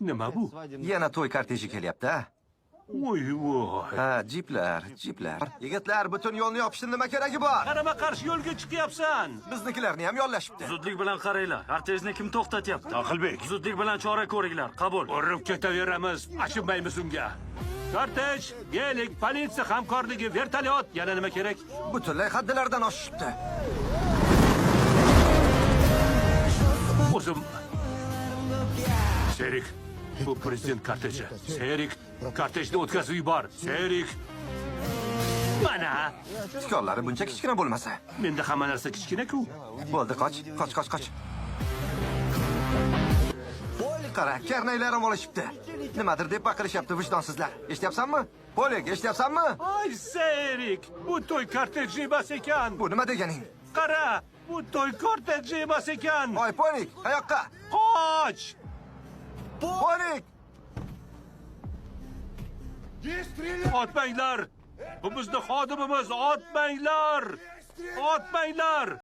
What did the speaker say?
Nima bu? Yana to'y korteji kelyapti. Voy voy. Ha, jiplar. Yigitlar, butun yo'lni yopishni nima keragi bor? Qarama qarshi yo'lga chiqyapsan. Biznikilarni ham yollashibdi. Zudlik bilan qaranglar. Kortejni kim to'xtatyapti? Aqilbek, Zudlik bilan chora ko'ringlar. Qabul. urib ketaveramiz. Achinmaymiz unga. Kortej, gelik, politsiya hamkorligi, vertolyot, yana nima kerak? Butunlay haddilardan oshibdi. O'zim Serik, bu prezident korteji. Serik, kortejni o'tkazib yubor. Serik. Mana, Tikonlari buncha kichkina bo'lmasa. menda hamma narsa kichkina-ku. Bo'ldi, qoch. Qara, karnaylar ham olishibdi. Nimadir deb baqirishyapti vijdonsizlar. Eshityapsanmi? Polik, eshityapsanmi? Ay, Serik, bu to'y korteji emas ekan. Bu nima deganing? Qara, bu to'y korteji emas ekan. Voy, Polik, qayoqqa? Qoch! Polik! Otmanglar! Bu bizni xodimimiz, otmanglar! Otmanglar!